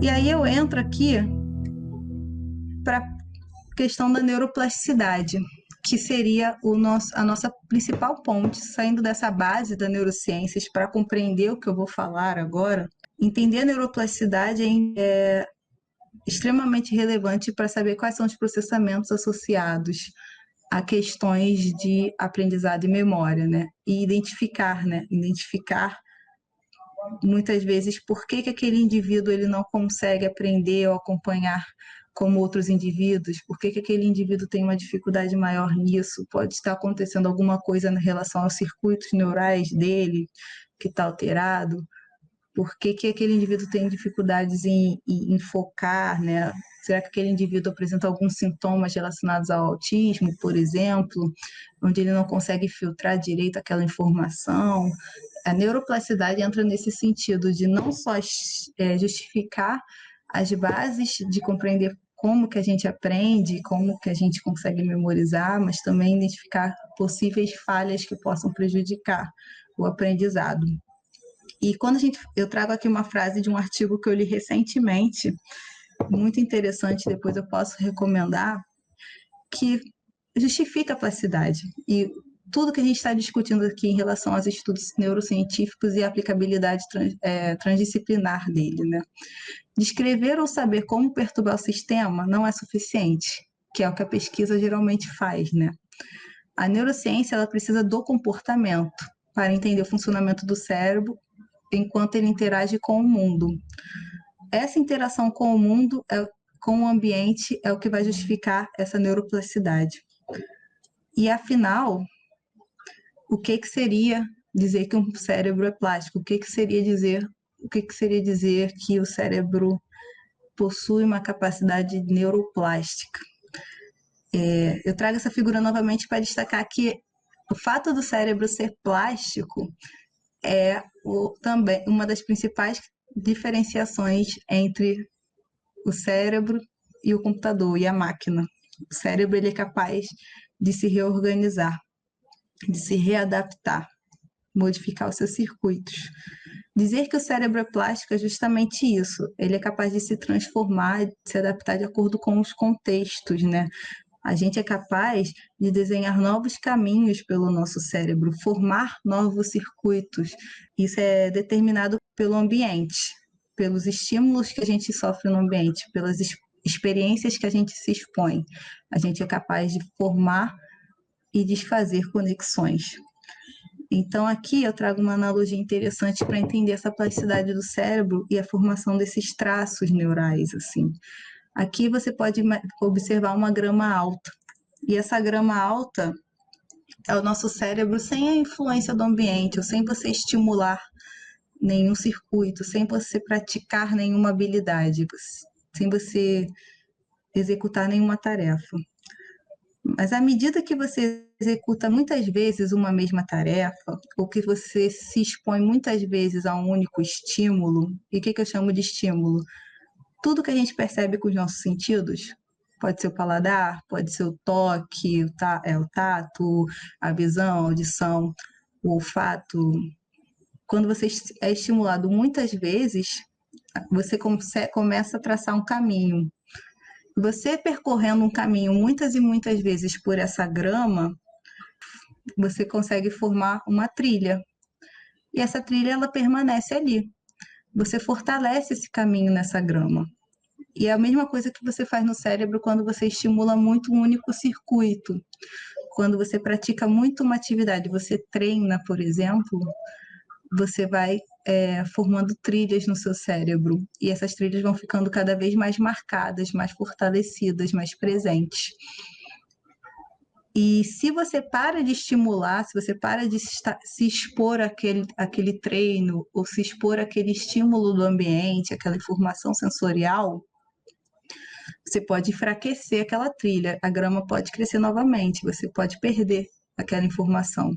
E aí eu entro aqui para a questão da neuroplasticidade, que seria a nossa principal ponte, saindo dessa base da neurociências para compreender o que eu vou falar agora. Entender a neuroplasticidade é extremamente relevante para saber quais são os processamentos associados a questões de aprendizado e memória, né? E identificar muitas vezes por que aquele indivíduo ele não consegue aprender ou acompanhar como outros indivíduos, por que aquele indivíduo tem uma dificuldade maior nisso, pode estar acontecendo alguma coisa em relação aos circuitos neurais dele que está alterado, por que aquele indivíduo tem dificuldades em focar, né? Será que aquele indivíduo apresenta alguns sintomas relacionados ao autismo, por exemplo, onde ele não consegue filtrar direito aquela informação? A neuroplasticidade entra nesse sentido de não só justificar as bases de compreender como que a gente aprende, como que a gente consegue memorizar, mas também identificar possíveis falhas que possam prejudicar o aprendizado. E eu trago aqui uma frase de um artigo que eu li recentemente, muito interessante, depois eu posso recomendar, que justifica a plasticidade. E tudo que a gente está discutindo aqui em relação aos estudos neurocientíficos e a aplicabilidade transdisciplinar dele, né? Descrever ou saber como perturbar o sistema não é suficiente, que é o que a pesquisa geralmente faz, né? A neurociência ela precisa do comportamento para entender o funcionamento do cérebro enquanto ele interage com o mundo. Essa interação com o mundo, com o ambiente, é o que vai justificar essa neuroplasticidade. E, afinal, o que seria dizer que um cérebro é plástico? O que seria dizer que o cérebro possui uma capacidade neuroplástica? Eu trago essa figura novamente para destacar que o fato do cérebro ser plástico é também uma das principais diferenciações entre o cérebro e o computador e a máquina. O cérebro ele é capaz de se reorganizar, de se readaptar, modificar os seus circuitos. Dizer que o cérebro é plástico é justamente isso. Ele é capaz de se transformar, de se adaptar de acordo com os contextos, né? A gente é capaz de desenhar novos caminhos pelo nosso cérebro, formar novos circuitos. Isso é determinado pelo ambiente, pelos estímulos que a gente sofre no ambiente, pelas experiências que a gente se expõe. A gente é capaz de formar e desfazer conexões. Então, aqui eu trago uma analogia interessante para entender essa plasticidade do cérebro e a formação desses traços neurais, assim. Aqui você pode observar uma grama alta. E essa grama alta é o nosso cérebro sem a influência do ambiente, ou sem você estimular nenhum circuito, sem você praticar nenhuma habilidade, sem você executar nenhuma tarefa. Mas à medida que você executa muitas vezes uma mesma tarefa, ou que você se expõe muitas vezes a um único estímulo, e o que eu chamo de estímulo? Tudo que a gente percebe com os nossos sentidos, pode ser o paladar, pode ser o toque, o tato, a visão, a audição, o olfato. Quando você é estimulado muitas vezes, você começa a traçar um caminho. Você percorrendo um caminho muitas e muitas vezes por essa grama, você consegue formar uma trilha. E essa trilha ela permanece ali. Você fortalece esse caminho nessa grama. E é a mesma coisa que você faz no cérebro quando você estimula muito um único circuito. Quando você pratica muito uma atividade, você treina, por exemplo, você vai formando trilhas no seu cérebro. E essas trilhas vão ficando cada vez mais marcadas, mais fortalecidas, mais presentes. E se você para de estimular, se você para de se expor àquele treino, ou se expor àquele estímulo do ambiente, aquela informação sensorial, você pode enfraquecer aquela trilha, a grama pode crescer novamente, você pode perder aquela informação.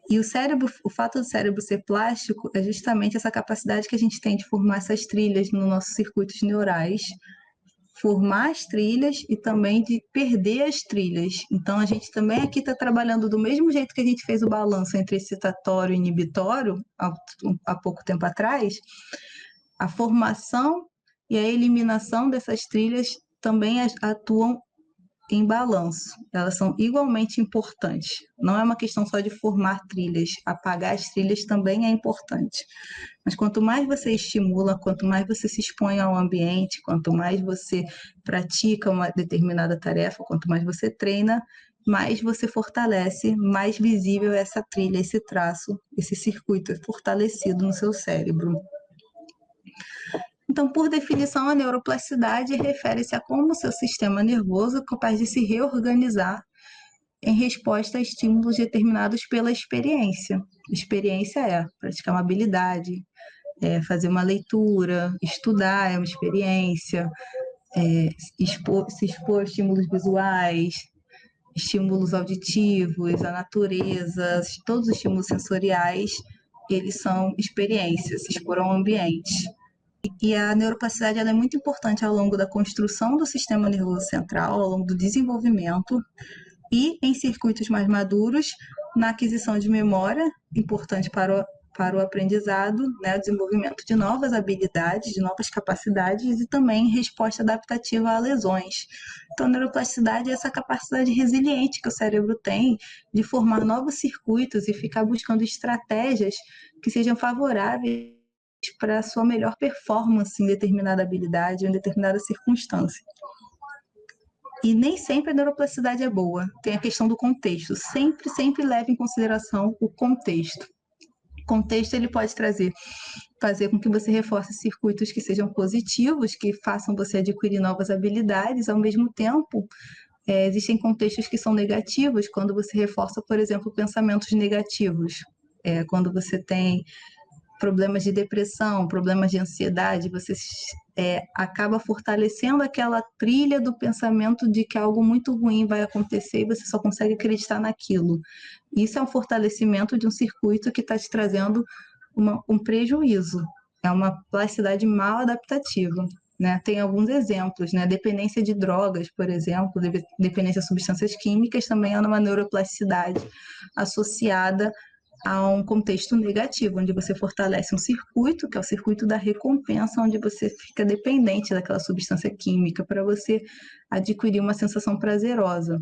E o fato do cérebro ser plástico é justamente essa capacidade que a gente tem de formar essas trilhas nos nossos circuitos neurais, formar as trilhas e também de perder as trilhas. Então, a gente também aqui está trabalhando do mesmo jeito que a gente fez o balanço entre excitatório e inibitório há pouco tempo atrás. A formação e a eliminação dessas trilhas também atuam em balanço, elas são igualmente importantes. Não é uma questão só de formar trilhas, apagar as trilhas também é importante. Mas quanto mais você estimula, quanto mais você se expõe ao ambiente, quanto mais você pratica uma determinada tarefa, quanto mais você treina, mais você fortalece, mais visível é essa trilha, esse traço, esse circuito é fortalecido no seu cérebro. Então, por definição, a neuroplasticidade refere-se a como o seu sistema nervoso é capaz de se reorganizar em resposta a estímulos determinados pela experiência. Experiência é praticar uma habilidade, fazer uma leitura, estudar é uma experiência, se expor a estímulos visuais, estímulos auditivos, a natureza, todos os estímulos sensoriais, eles são experiências, se expor ao ambiente. E a neuroplasticidade ela é muito importante ao longo da construção do sistema nervoso central, ao longo do desenvolvimento e em circuitos mais maduros, na aquisição de memória, importante para o aprendizado, né, o desenvolvimento de novas habilidades, de novas capacidades e também resposta adaptativa a lesões. Então, a neuroplasticidade é essa capacidade resiliente que o cérebro tem de formar novos circuitos e ficar buscando estratégias que sejam favoráveis para a sua melhor performance em determinada habilidade ou em determinada circunstância. E nem sempre a neuroplasticidade é boa. Tem a questão do contexto. Sempre leve em consideração o contexto. O contexto ele pode fazer com que você reforce circuitos que sejam positivos, que façam você adquirir novas habilidades. Ao mesmo tempo, existem contextos que são negativos, quando você reforça, por exemplo, pensamentos negativos. Quando você tem problemas de depressão, problemas de ansiedade, você acaba fortalecendo aquela trilha do pensamento de que algo muito ruim vai acontecer e você só consegue acreditar naquilo. Isso é um fortalecimento de um circuito que está te trazendo um prejuízo, é uma plasticidade mal adaptativa. Né? Tem alguns exemplos, né? Dependência de drogas, por exemplo, dependência de substâncias químicas também é uma neuroplasticidade associada a um contexto negativo, onde você fortalece um circuito, que é o circuito da recompensa, onde você fica dependente daquela substância química para você adquirir uma sensação prazerosa.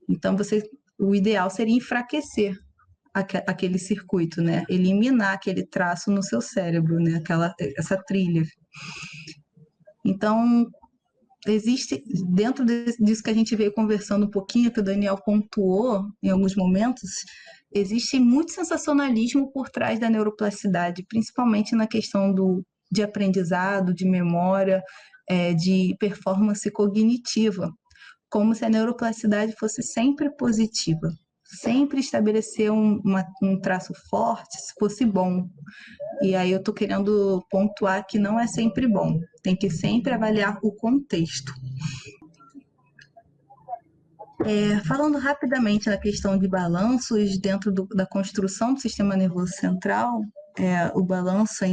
Então, o ideal seria enfraquecer aquele circuito, né? Eliminar aquele traço no seu cérebro, né? Essa trilha. Então, existe, dentro disso que a gente veio conversando um pouquinho, que o Daniel pontuou em alguns momentos, existe muito sensacionalismo por trás da neuroplasticidade, principalmente na questão de aprendizado, de memória, de performance cognitiva, como se a neuroplasticidade fosse sempre positiva, sempre estabelecer um traço forte, se fosse bom. E aí eu estou querendo pontuar que não é sempre bom, tem que sempre avaliar o contexto. Falando rapidamente na questão de balanços dentro da construção do sistema nervoso central, o balanço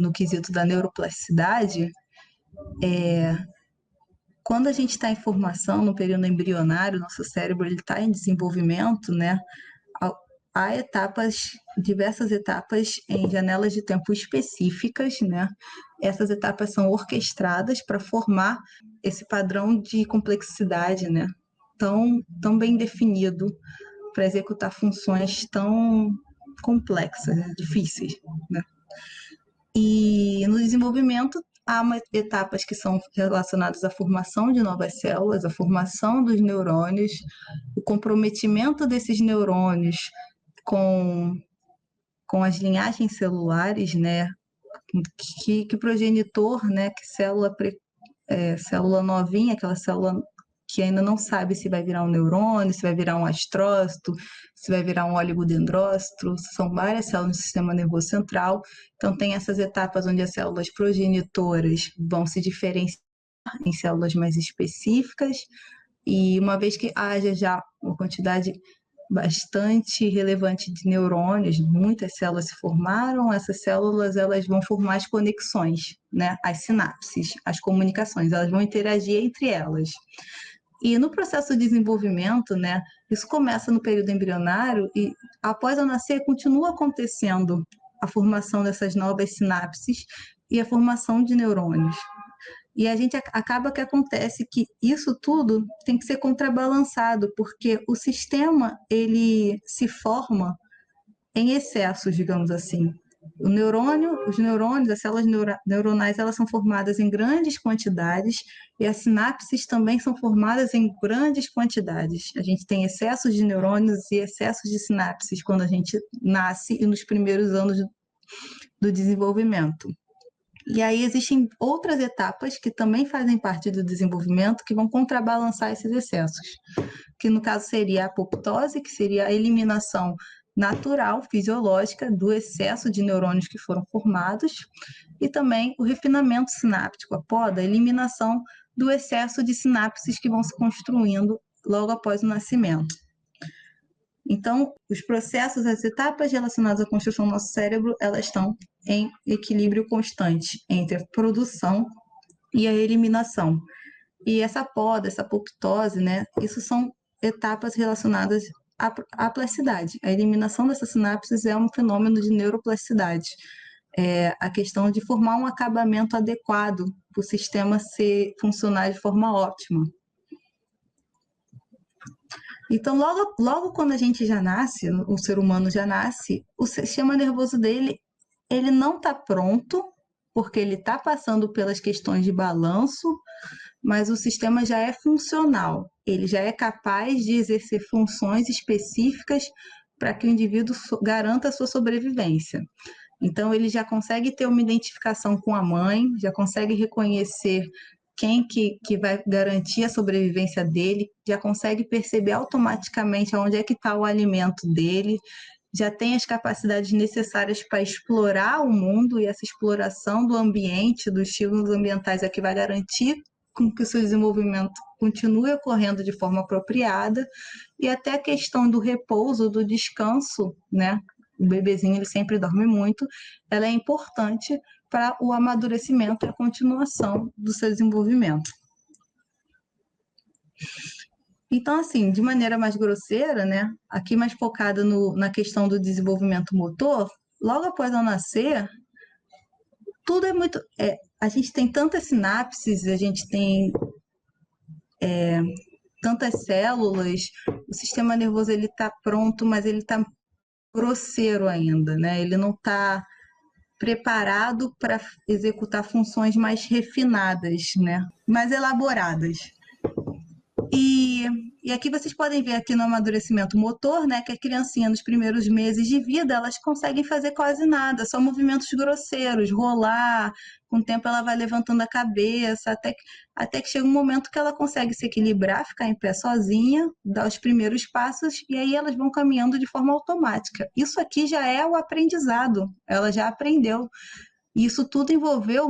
no quesito da neuroplasticidade, quando a gente está em formação, no período embrionário, nosso cérebro está em desenvolvimento, né? Há diversas etapas em janelas de tempo específicas, né? Essas etapas são orquestradas para formar esse padrão de complexidade, né? Tão bem definido para executar funções tão complexas, né? Difíceis, né? E no desenvolvimento há etapas que são relacionadas à formação de novas células, à formação dos neurônios, o comprometimento desses neurônios com as linhagens celulares, né? Que progenitor, né? Que célula novinha, aquela célula que ainda não sabe se vai virar um neurônio, se vai virar um astrócito, se vai virar um oligodendrócito, são várias células no sistema nervoso central. Então, tem essas etapas onde as células progenitoras vão se diferenciar em células mais específicas, e uma vez que haja já uma quantidade bastante relevante de neurônios, muitas células se formaram, essas células elas vão formar as conexões, né? As sinapses, as comunicações, elas vão interagir entre elas. E no processo de desenvolvimento, né, isso começa no período embrionário e após eu nascer continua acontecendo a formação dessas novas sinapses e a formação de neurônios. E a gente acaba que acontece que isso tudo tem que ser contrabalançado, porque o sistema ele se forma em excessos, digamos assim. O neurônio, os neurônios, as células neuronais, elas são formadas em grandes quantidades e as sinapses também são formadas em grandes quantidades. A gente tem excessos de neurônios e excessos de sinapses quando a gente nasce e nos primeiros anos do desenvolvimento. E aí existem outras etapas que também fazem parte do desenvolvimento que vão contrabalançar esses excessos, que no caso seria a apoptose, que seria a eliminação natural, fisiológica, do excesso de neurônios que foram formados, e também o refinamento sináptico, a poda, a eliminação do excesso de sinapses que vão se construindo logo após o nascimento. Então, os processos, as etapas relacionadas à construção do nosso cérebro, elas estão em equilíbrio constante entre a produção e a eliminação. E essa poda, essa apoptose, né, isso são etapas relacionadas à plasticidade. A eliminação dessas sinapses é um fenômeno de neuroplasticidade. É a questão de formar um acabamento adequado para o sistema funcionar de forma ótima. Então, logo quando a gente já nasce, o ser humano já nasce, o sistema nervoso dele, ele não está pronto, porque ele está passando pelas questões de balanço, mas o sistema já é funcional, ele já é capaz de exercer funções específicas para que o indivíduo garanta a sua sobrevivência. Então, ele já consegue ter uma identificação com a mãe, já consegue reconhecer quem que vai garantir a sobrevivência dele, já consegue perceber automaticamente onde é que está o alimento dele, já tem as capacidades necessárias para explorar o mundo, e essa exploração do ambiente, dos estímulos ambientais é que vai garantir que o seu desenvolvimento continue ocorrendo de forma apropriada, e até a questão do repouso, do descanso, né? O bebezinho ele sempre dorme muito, ela é importante para o amadurecimento e a continuação do seu desenvolvimento. Então, assim, de maneira mais grosseira, né, aqui mais focada na questão do desenvolvimento motor, logo após eu nascer, tudo é muito... a gente tem tantas sinapses, a gente tem tantas células, o sistema nervoso ele está pronto, mas ele está grosseiro ainda, né? Ele não está preparado para executar funções mais refinadas, né? Mais elaboradas. E aqui vocês podem ver aqui no amadurecimento motor, né, que a criancinha nos primeiros meses de vida, elas conseguem fazer quase nada, só movimentos grosseiros, rolar, com o tempo ela vai levantando a cabeça, até que chega um momento que ela consegue se equilibrar, ficar em pé sozinha, dar os primeiros passos, e aí elas vão caminhando de forma automática. Isso aqui já é o aprendizado, ela já aprendeu. E isso tudo envolveu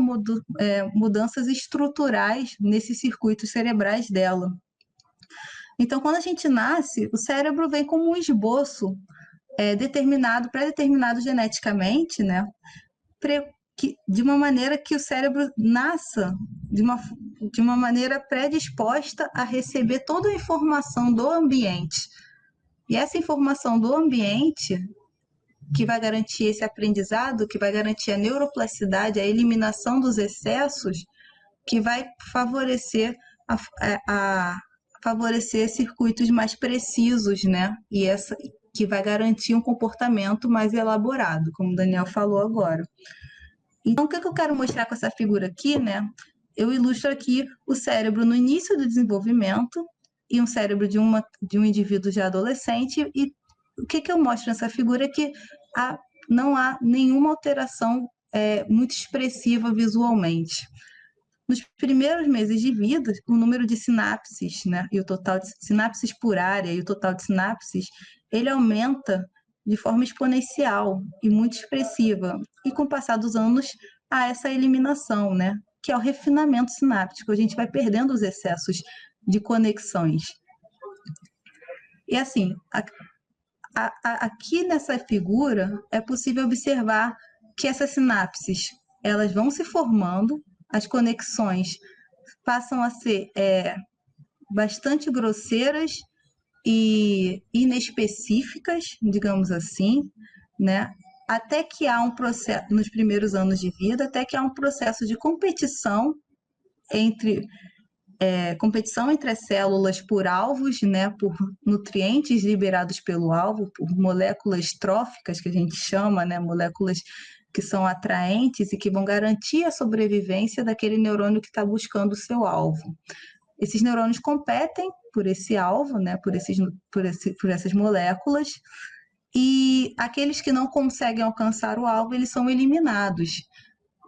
mudanças estruturais nesses circuitos cerebrais dela. Então, quando a gente nasce, o cérebro vem como um esboço pré-determinado geneticamente, né? De uma maneira que o cérebro nasça de uma maneira predisposta a receber toda a informação do ambiente. E essa informação do ambiente que vai garantir esse aprendizado, que vai garantir a neuroplasticidade, a eliminação dos excessos, que vai favorecer favorecer circuitos mais precisos, né? E essa que vai garantir um comportamento mais elaborado, como o Daniel falou agora. Então, o que eu quero mostrar com essa figura aqui, né? Eu ilustro aqui o cérebro no início do desenvolvimento e um cérebro de um indivíduo já adolescente. E o que eu mostro nessa figura é que não há nenhuma alteração muito expressiva visualmente. Nos primeiros meses de vida, o número de sinapses, né, e o total de sinapses por área e o total de sinapses, ele aumenta de forma exponencial e muito expressiva. E com o passar dos anos, há essa eliminação, né, que é o refinamento sináptico. A gente vai perdendo os excessos de conexões. E assim, aqui nessa figura, é possível observar que essas sinapses, elas vão se formando, as conexões passam a ser bastante grosseiras e inespecíficas, digamos assim, né? até que há um processo, nos primeiros anos de vida, até que há um processo de entre competição entre as células por alvos, né, por nutrientes liberados pelo alvo, por moléculas tróficas, que a gente chama, né, moléculas que são atraentes e que vão garantir a sobrevivência daquele neurônio que está buscando o seu alvo. Esses neurônios competem por esse alvo, né, por essas moléculas, e aqueles que não conseguem alcançar o alvo, eles são eliminados.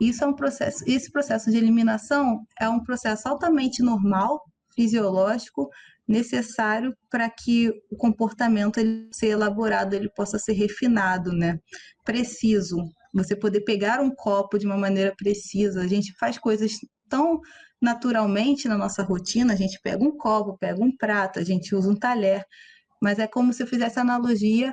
Isso é um processo, esse processo de eliminação é um processo altamente normal, fisiológico, necessário para que o comportamento ele seja elaborado, ele possa ser refinado, né? Preciso. Você poder pegar um copo de uma maneira precisa. A gente faz coisas tão naturalmente na nossa rotina, a gente pega um copo, pega um prato, a gente usa um talher, mas é como se eu fizesse analogia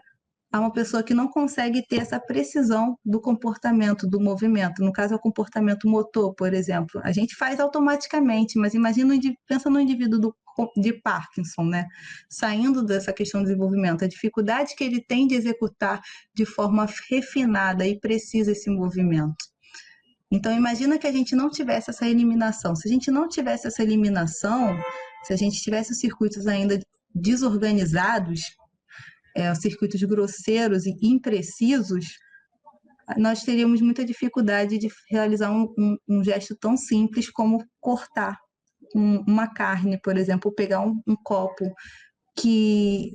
a uma pessoa que não consegue ter essa precisão do comportamento, do movimento. No caso, é o comportamento motor, por exemplo. A gente faz automaticamente, mas imagina, pensa no indivíduo de Parkinson, né? Saindo dessa questão do desenvolvimento, a dificuldade que ele tem de executar de forma refinada e precisa esse movimento. Então, imagina que a gente não tivesse essa eliminação. Se a gente não tivesse essa eliminação, se a gente tivesse os circuitos ainda desorganizados, circuitos grosseiros e imprecisos, nós teríamos muita dificuldade de realizar um gesto tão simples como cortar uma carne, por exemplo, pegar um copo, que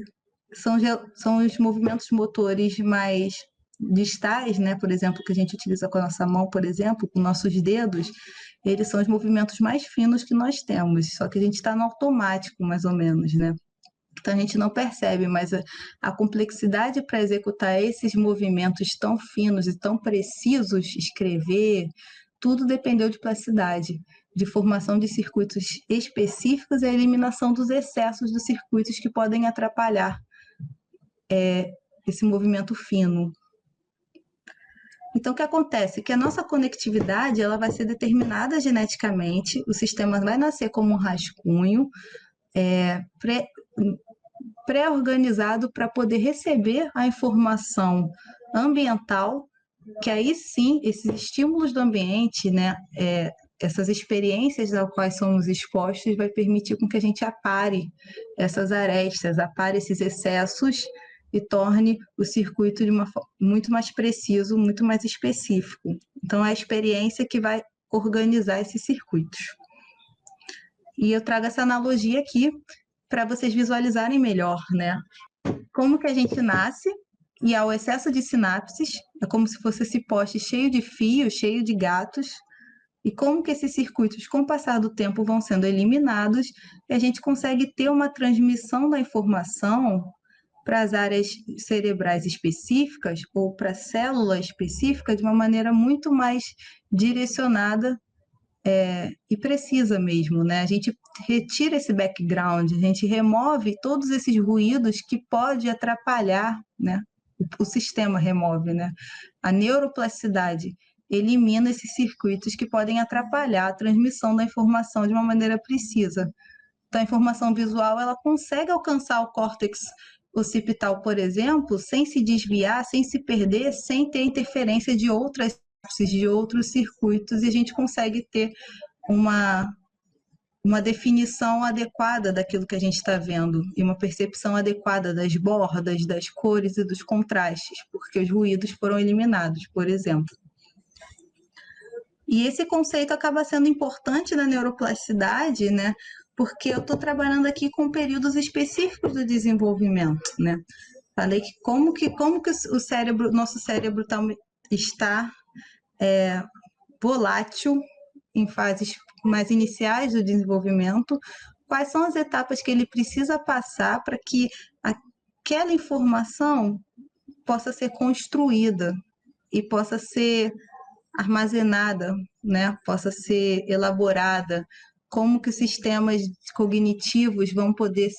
são os movimentos motores mais distais, né? Por exemplo, que a gente utiliza com a nossa mão, por exemplo, com nossos dedos, eles são os movimentos mais finos que nós temos, só que a gente está no automático, mais ou menos, né? Então a gente não percebe, mas a complexidade para executar esses movimentos tão finos e tão precisos, escrever, tudo dependeu de plasticidade, de formação de circuitos específicos e a eliminação dos excessos dos circuitos que podem atrapalhar esse movimento fino. Então, o que acontece? Que a nossa conectividade ela vai ser determinada geneticamente, o sistema vai nascer como um rascunho, pré-organizado para poder receber a informação ambiental, que aí sim, esses estímulos do ambiente, né, essas experiências às quais somos expostos, vai permitir com que a gente apare essas arestas, apare esses excessos e torne o circuito muito mais preciso, muito mais específico. Então, é a experiência que vai organizar esses circuitos. E eu trago essa analogia aqui para vocês visualizarem melhor, né? Como que a gente nasce e há o excesso de sinapses, é como se fosse esse poste cheio de fios, cheio de gatos, e como que esses circuitos, com o passar do tempo, vão sendo eliminados, e a gente consegue ter uma transmissão da informação para as áreas cerebrais específicas ou para a célula específica de uma maneira muito mais direcionada e precisa mesmo, né? A gente retira esse background, a gente remove todos esses ruídos que pode atrapalhar, né? O sistema remove, né? A neuroplasticidade elimina esses circuitos que podem atrapalhar a transmissão da informação de uma maneira precisa. Então, a informação visual, ela consegue alcançar o córtex occipital, por exemplo, sem se desviar, sem se perder, sem ter interferência de outros circuitos, e a gente consegue ter uma definição adequada daquilo que a gente está vendo e uma percepção adequada das bordas, das cores e dos contrastes, porque os ruídos foram eliminados, por exemplo. E esse conceito acaba sendo importante na neuroplasticidade, né? Porque eu estou trabalhando aqui com períodos específicos do desenvolvimento, né? Falei que como que o cérebro, nosso cérebro está volátil em fases mais iniciais do desenvolvimento, quais são as etapas que ele precisa passar para que aquela informação possa ser construída e possa ser armazenada, né? Possa ser elaborada, como que os sistemas cognitivos vão poder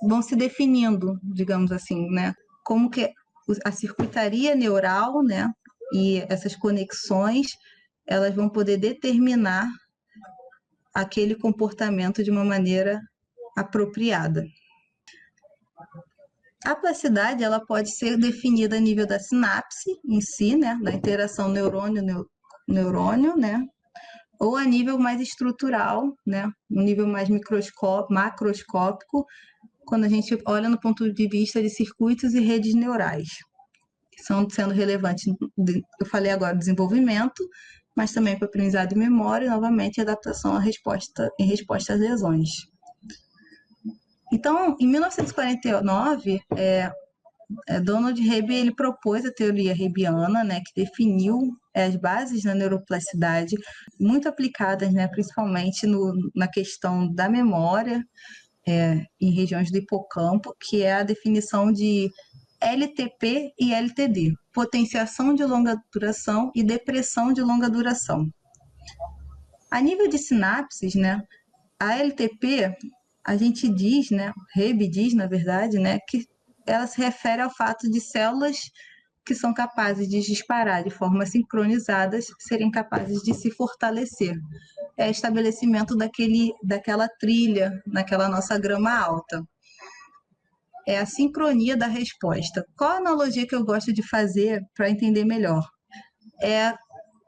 vão se definindo, digamos assim, né? Como que a circuitaria neural, né? E essas conexões, elas vão poder determinar aquele comportamento de uma maneira apropriada. A plasticidade, ela pode ser definida a nível da sinapse em si, né, da interação neurônio-neurônio, né, ou a nível mais estrutural, né, um nível mais macroscópico, quando a gente olha no ponto de vista de circuitos e redes neurais, que são sendo relevantes, eu falei agora, desenvolvimento, mas também para aprendizado e memória, e novamente adaptação em resposta às lesões. Então, em 1949, Donald Hebb ele propôs a teoria hebbiana, né, que definiu as bases da neuroplasticidade, muito aplicadas, né, principalmente na questão da memória, em regiões do hipocampo, que é a definição de LTP e LTD, potenciação de longa duração e depressão de longa duração. A nível de sinapses, né, a LTP, a gente diz, né, Hebb diz, na verdade, né, que ela se refere ao fato de células que são capazes de disparar de forma sincronizadas serem capazes de se fortalecer. É o estabelecimento daquela trilha, naquela nossa grama alta. É a sincronia da resposta. Qual a analogia que eu gosto de fazer para entender melhor?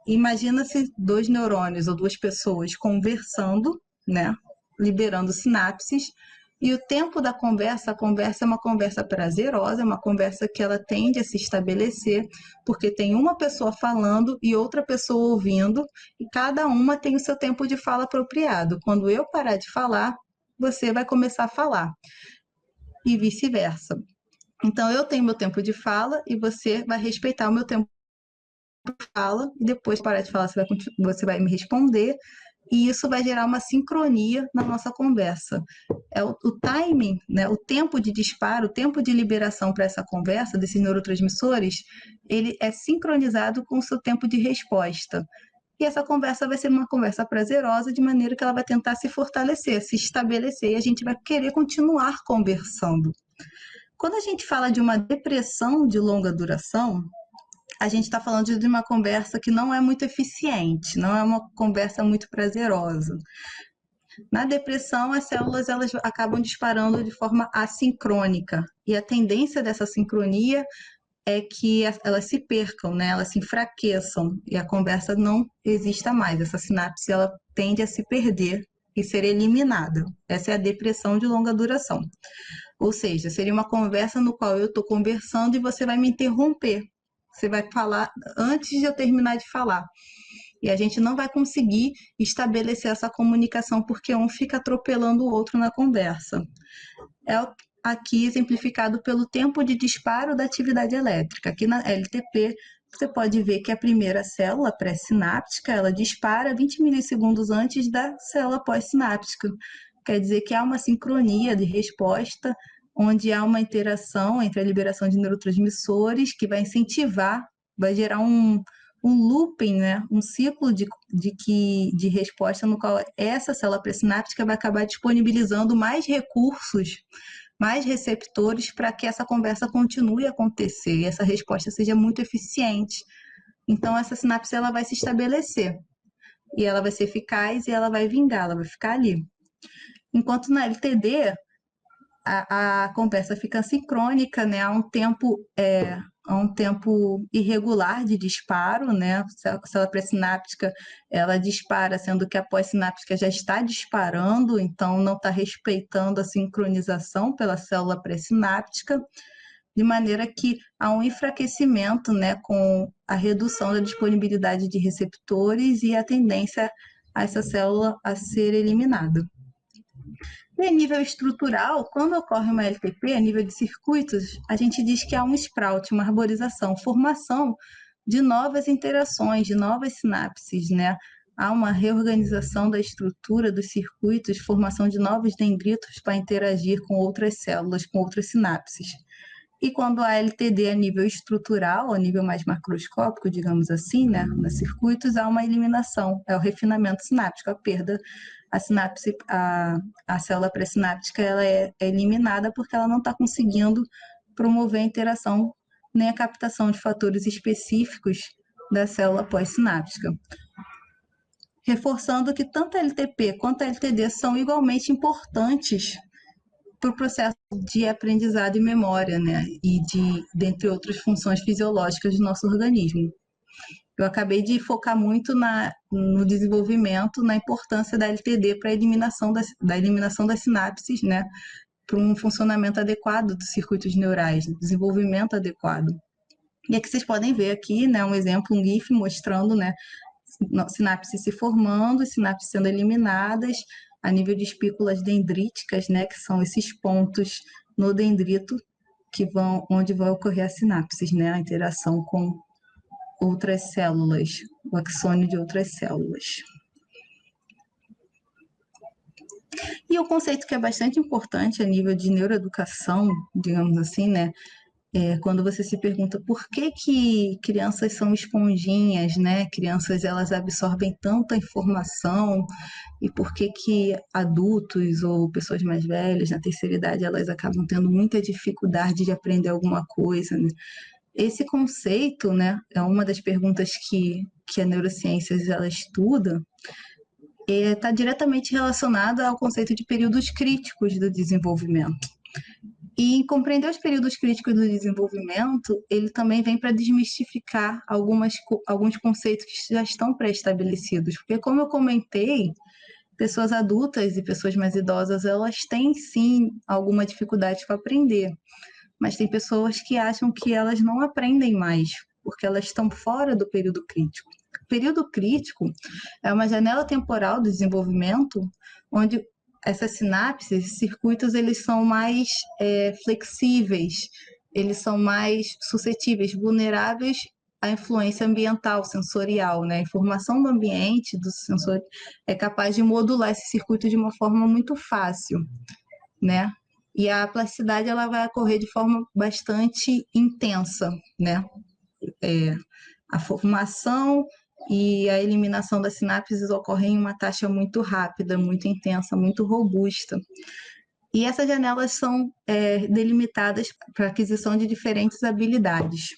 Imagina-se dois neurônios ou duas pessoas conversando, né, liberando sinapses, e o tempo da conversa, a conversa é uma conversa prazerosa, é uma conversa que ela tende a se estabelecer, porque tem uma pessoa falando e outra pessoa ouvindo, e cada uma tem o seu tempo de fala apropriado. Quando eu parar de falar, você vai começar a falar, e vice-versa. Então, eu tenho meu tempo de fala e você vai respeitar o meu tempo de fala, e depois parar de falar, você vai me responder, e isso vai gerar uma sincronia na nossa conversa. O timing, né, o tempo de disparo, o tempo de liberação para essa conversa, desses neurotransmissores, ele é sincronizado com o seu tempo de resposta. E essa conversa vai ser uma conversa prazerosa, de maneira que ela vai tentar se fortalecer, se estabelecer, e a gente vai querer continuar conversando. Quando a gente fala de uma depressão de longa duração, a gente está falando de uma conversa que não é muito eficiente, não é uma conversa muito prazerosa. Na depressão, as células elas acabam disparando de forma assincrônica, e a tendência dessa sincronia é que elas se percam, né? Elas se enfraqueçam, e a conversa não exista mais. Essa sinapse ela tende a se perder e ser eliminada. Essa é a depressão de longa duração. Ou seja, seria uma conversa no qual eu estou conversando e você vai me interromper. Você vai falar antes de eu terminar de falar. E a gente não vai conseguir estabelecer essa comunicação porque um fica atropelando o outro na conversa. É aqui exemplificado pelo tempo de disparo da atividade elétrica. Aqui na LTP, você pode ver que a primeira célula pré-sináptica, ela dispara 20 milissegundos antes da célula pós-sináptica. Quer dizer que há uma sincronia de resposta, onde há uma interação entre a liberação de neurotransmissores que vai incentivar, vai gerar um looping, né? Um ciclo de resposta no qual essa célula pré-sináptica vai acabar disponibilizando mais recursos, mais receptores para que essa conversa continue a acontecer e essa resposta seja muito eficiente. Então, essa sinapse ela vai se estabelecer e ela vai ser eficaz e ela vai vingar, ela vai ficar ali. Enquanto na LTD, a conversa fica sincrônica, né? Há um tempo irregular de disparo, né? A célula pré-sináptica, ela dispara, sendo que a pós-sináptica já está disparando, então não está respeitando a sincronização pela célula pré-sináptica, de maneira que há um enfraquecimento, né? Com a redução da disponibilidade de receptores e a tendência a essa célula a ser eliminada. E a nível estrutural, quando ocorre uma LTP, a nível de circuitos, a gente diz que há um sprout, uma arborização, formação de novas interações, de novas sinapses, né? Há uma reorganização da estrutura dos circuitos, formação de novos dendritos para interagir com outras células, com outras sinapses. E quando a LTD a nível estrutural, a nível mais macroscópico, digamos assim, né, nos circuitos, há uma eliminação, é o refinamento sináptico, a perda, a sinapse, a célula pré-sináptica ela é eliminada porque ela não está conseguindo promover a interação nem a captação de fatores específicos da célula pós-sináptica. Reforçando que tanto a LTP quanto a LTD são igualmente importantes para o processo de aprendizado e memória, né? E dentre outras funções fisiológicas do nosso organismo. Eu acabei de focar muito no desenvolvimento, na importância da LTD para a eliminação das sinapses, né? Para um funcionamento adequado dos circuitos neurais, desenvolvimento adequado. E aqui vocês podem ver aqui, né, um exemplo, um GIF mostrando, né, sinapses se formando, sinapses sendo eliminadas a nível de espículas dendríticas, né, que são esses pontos no dendrito onde vai ocorrer as sinapses, né, a interação com outras células, o axônio de outras células. E o conceito que é bastante importante a nível de neuroeducação, digamos assim, né, quando você se pergunta por que crianças são esponjinhas, né? Crianças, elas absorvem tanta informação e por que adultos ou pessoas mais velhas, na terceira idade, elas acabam tendo muita dificuldade de aprender alguma coisa, né? Esse conceito, né, é uma das perguntas que a neurociência ela estuda, está diretamente relacionado ao conceito de períodos críticos do desenvolvimento. E compreender os períodos críticos do desenvolvimento, ele também vem para desmistificar alguns conceitos que já estão pré-estabelecidos. Porque, como eu comentei, pessoas adultas e pessoas mais idosas, elas têm, sim, alguma dificuldade para aprender. Mas tem pessoas que acham que elas não aprendem mais, porque elas estão fora do período crítico. O período crítico é uma janela temporal do desenvolvimento onde essas sinapses, esses circuitos, eles são mais flexíveis, eles são mais suscetíveis, vulneráveis à influência ambiental, sensorial, né? A informação do ambiente, do sensor, é capaz de modular esse circuito de uma forma muito fácil, né? E a plasticidade, ela vai ocorrer de forma bastante intensa, né? A formação e a eliminação das sinapses ocorrem em uma taxa muito rápida, muito intensa, muito robusta. E essas janelas são delimitadas para aquisição de diferentes habilidades.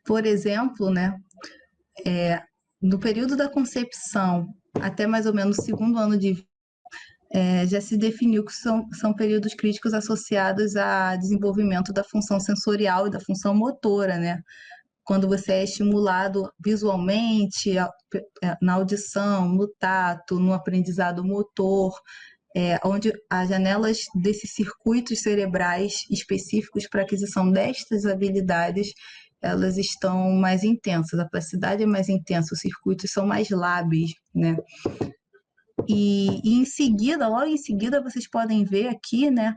Por exemplo, né, no período da concepção até mais ou menos o segundo ano de vida, já se definiu que são períodos críticos associados a desenvolvimento da função sensorial e da função motora, né? Quando você é estimulado visualmente, na audição, no tato, no aprendizado motor, onde as janelas desses circuitos cerebrais específicos para aquisição destas habilidades, elas estão mais intensas, a plasticidade é mais intensa, os circuitos são mais lábeis, né? E em seguida, logo em seguida, vocês podem ver aqui, né,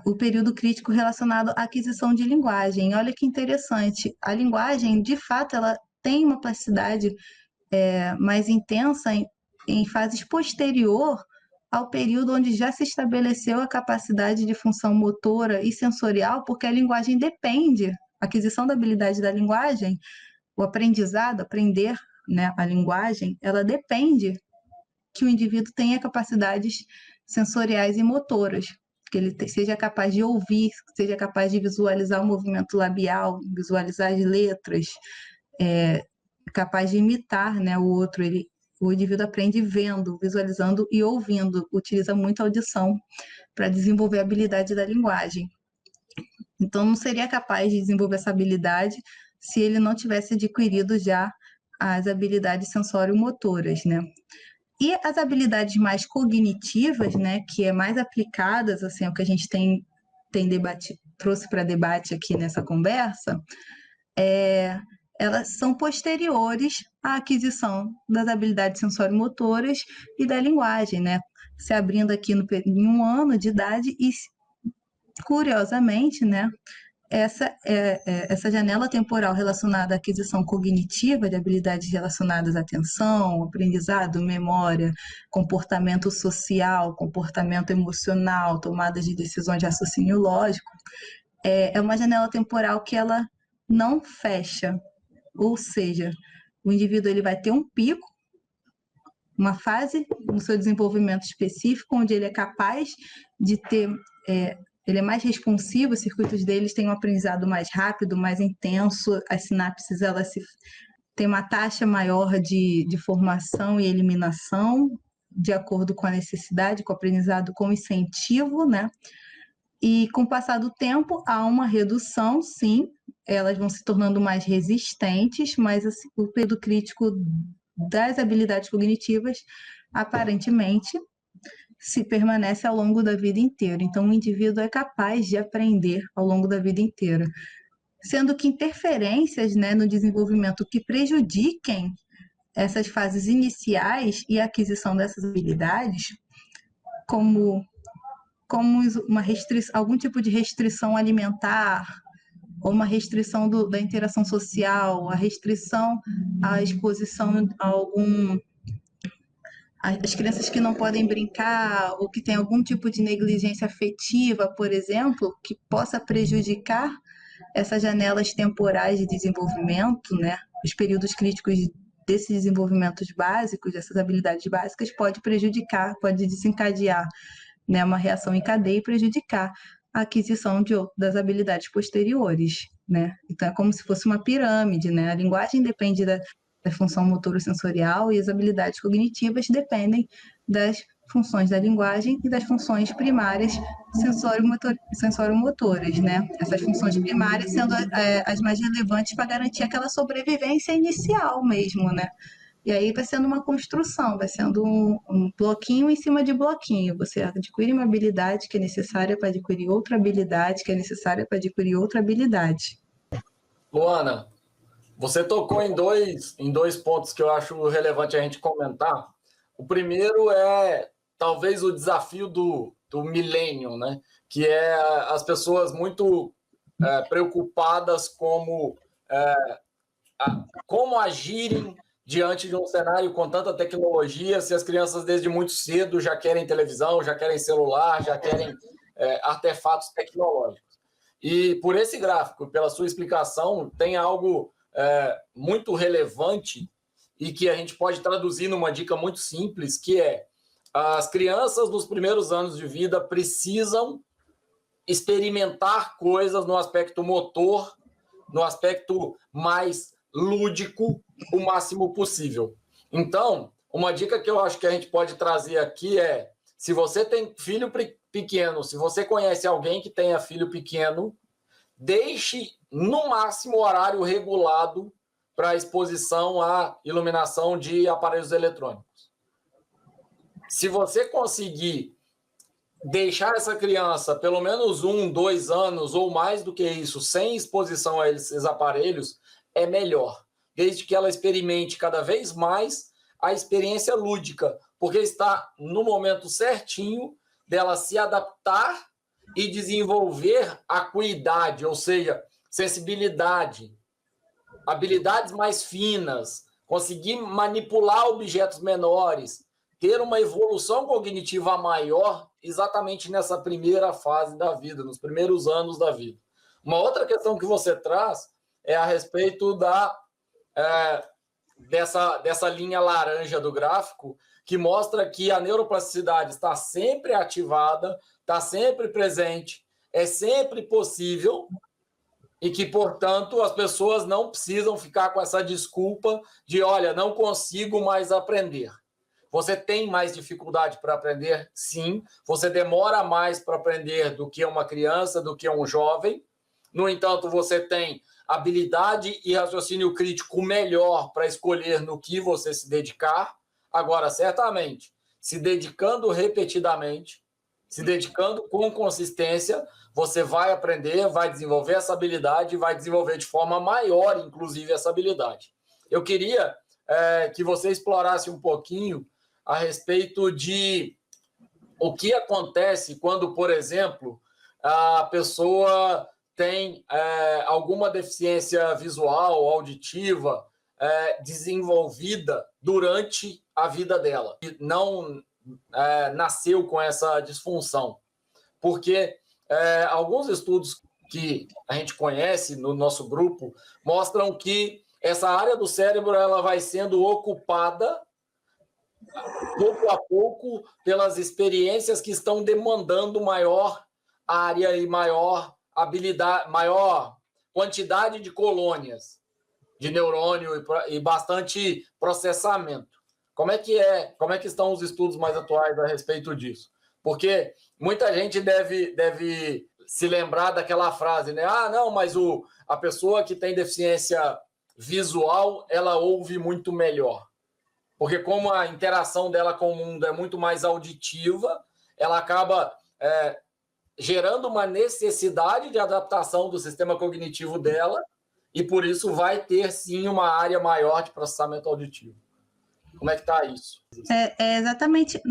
o período crítico relacionado à aquisição de linguagem. Olha que interessante, a linguagem, de fato, ela tem uma plasticidade mais intensa em fases posterior ao período onde já se estabeleceu a capacidade de função motora e sensorial, porque a linguagem depende, a aquisição da habilidade da linguagem, o aprendizado, aprender, né, a linguagem, ela depende que o indivíduo tenha capacidades sensoriais e motoras, que ele seja capaz de ouvir, seja capaz de visualizar o movimento labial, visualizar as letras, capaz de imitar, né, o outro. O indivíduo aprende vendo, visualizando e ouvindo, utiliza muito a audição para desenvolver a habilidade da linguagem. Então, não seria capaz de desenvolver essa habilidade se ele não tivesse adquirido já as habilidades sensório-motoras, né? E as habilidades mais cognitivas, né, que é mais aplicadas, assim, o que a gente trouxe para debate aqui nessa conversa, elas são posteriores à aquisição das habilidades sensório-motoras e da linguagem, né? Se abrindo aqui em 1 ano de idade e, curiosamente, né, essa janela temporal relacionada à aquisição cognitiva de habilidades relacionadas à atenção, aprendizado, memória, comportamento social, comportamento emocional, tomada de decisões de raciocínio lógico, é uma janela temporal que ela não fecha, ou seja, o indivíduo ele vai ter um pico, uma fase no seu desenvolvimento específico, onde ele é capaz de ter ele é mais responsivo, os circuitos deles têm um aprendizado mais rápido, mais intenso, as sinapses elas têm uma taxa maior de formação e eliminação, de acordo com a necessidade, com o aprendizado, com incentivo, né? E com o passar do tempo, há uma redução, sim, elas vão se tornando mais resistentes, mas assim, o período crítico das habilidades cognitivas, aparentemente, se permanece ao longo da vida inteira. Então, o indivíduo é capaz de aprender ao longo da vida inteira. Sendo que interferências, né, no desenvolvimento que prejudiquem essas fases iniciais e a aquisição dessas habilidades, como uma algum tipo de restrição alimentar, ou uma restrição da interação social, a restrição à exposição a as crianças que não podem brincar ou que têm algum tipo de negligência afetiva, por exemplo, que possa prejudicar essas janelas temporais de desenvolvimento, né? Os períodos críticos desses desenvolvimentos básicos, dessas habilidades básicas, pode prejudicar, pode desencadear, né, uma reação em cadeia e prejudicar a aquisição das habilidades posteriores, né? Então é como se fosse uma pirâmide, né? A linguagem depende da função motor-sensorial e as habilidades cognitivas dependem das funções da linguagem e das funções primárias sensório-motoras, né? Essas funções primárias sendo as mais relevantes para garantir aquela sobrevivência inicial mesmo, né? E aí vai sendo uma construção, vai sendo um bloquinho em cima de bloquinho. Você adquire uma habilidade que é necessária para adquirir outra habilidade, que é necessária para adquirir outra habilidade. Luana, você tocou em dois pontos que eu acho relevante a gente comentar. O primeiro é talvez o desafio do milênio, né? Que é as pessoas muito preocupadas como agirem diante de um cenário com tanta tecnologia, se as crianças desde muito cedo já querem televisão, já querem celular, já querem artefatos tecnológicos. E por esse gráfico, pela sua explicação, tem algo muito relevante e que a gente pode traduzir numa dica muito simples, que é as crianças nos primeiros anos de vida precisam experimentar coisas no aspecto motor, no aspecto mais lúdico, o máximo possível. Então, uma dica que eu acho que a gente pode trazer aqui é, se você tem filho pequeno, se você conhece alguém que tenha filho pequeno, deixe no máximo horário regulado para exposição à iluminação de aparelhos eletrônicos. Se você conseguir deixar essa criança pelo menos 1, 2 anos ou mais do que isso sem exposição a esses aparelhos, é melhor, desde que ela experimente cada vez mais a experiência lúdica, porque está no momento certinho dela se adaptar e desenvolver acuidade, ou seja, sensibilidade, habilidades mais finas, conseguir manipular objetos menores, ter uma evolução cognitiva maior exatamente nessa primeira fase da vida, nos primeiros anos da vida. Uma outra questão que você traz é a respeito dessa linha laranja do gráfico, que mostra que a neuroplasticidade está sempre ativada, está sempre presente, é sempre possível e que, portanto, as pessoas não precisam ficar com essa desculpa de, olha, não consigo mais aprender. Você tem mais dificuldade para aprender? Sim. Você demora mais para aprender do que uma criança, do que um jovem. No entanto, você tem habilidade e raciocínio crítico melhor para escolher no que você se dedicar. Agora, certamente, se dedicando repetidamente, se dedicando com consistência, você vai aprender, vai desenvolver essa habilidade e vai desenvolver de forma maior, inclusive, essa habilidade. Eu queria que você explorasse um pouquinho a respeito de o que acontece quando, por exemplo, a pessoa tem alguma deficiência visual, auditiva, desenvolvida durante a vida dela. E não nasceu com essa disfunção. Porque alguns estudos que a gente conhece no nosso grupo mostram que essa área do cérebro ela vai sendo ocupada pouco a pouco pelas experiências que estão demandando maior área e maior habilidade, maior quantidade de colônias de neurônio e bastante processamento. Como é que estão os estudos mais atuais a respeito disso? Porque muita gente deve se lembrar daquela frase, né? Ah, não, mas a pessoa que tem deficiência visual, ela ouve muito melhor. Porque como a interação dela com o mundo é muito mais auditiva, ela acaba gerando uma necessidade de adaptação do sistema cognitivo dela e, por isso, vai ter, sim, uma área maior de processamento auditivo. Como é que está isso? Exatamente,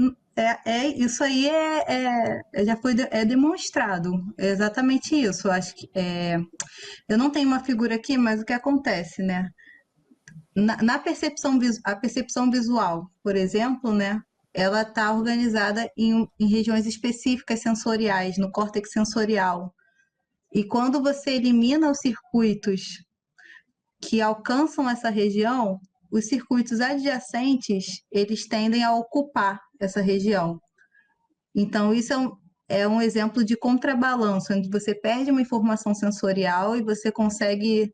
isso aí já foi demonstrado, é exatamente isso. Acho que eu não tenho uma figura aqui, mas o que acontece, né? Na percepção, a percepção visual, por exemplo, né? Ela está organizada em regiões específicas sensoriais, no córtex sensorial. E quando você elimina os circuitos que alcançam essa região, os circuitos adjacentes, eles tendem a ocupar essa região. Então, isso é um exemplo de contrabalanço, onde você perde uma informação sensorial e você consegue,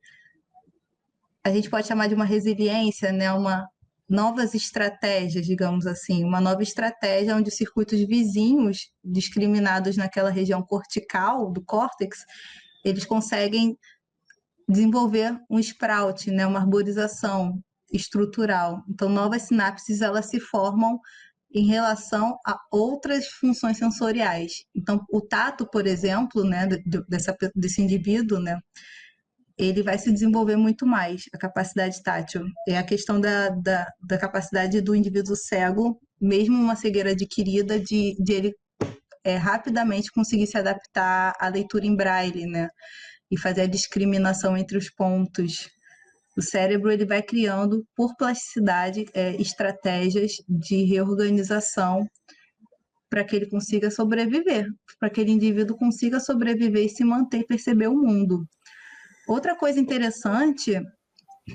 a gente pode chamar de uma resiliência, né? Novas estratégias, digamos assim, uma nova estratégia onde os circuitos vizinhos, discriminados naquela região cortical do córtex, eles conseguem desenvolver um sprout, né, uma arborização estrutural. Então, novas sinapses elas se formam em relação a outras funções sensoriais. Então, o tato, por exemplo, né, desse indivíduo, né, ele vai se desenvolver muito mais, a capacidade tátil. É a questão da capacidade do indivíduo cego, mesmo uma cegueira adquirida, de ele rapidamente conseguir se adaptar à leitura em braille, né? E fazer a discriminação entre os pontos. O cérebro ele vai criando, por plasticidade, estratégias de reorganização para que ele consiga sobreviver, para que aquele indivíduo consiga sobreviver e se manter e perceber o mundo. Outra coisa interessante,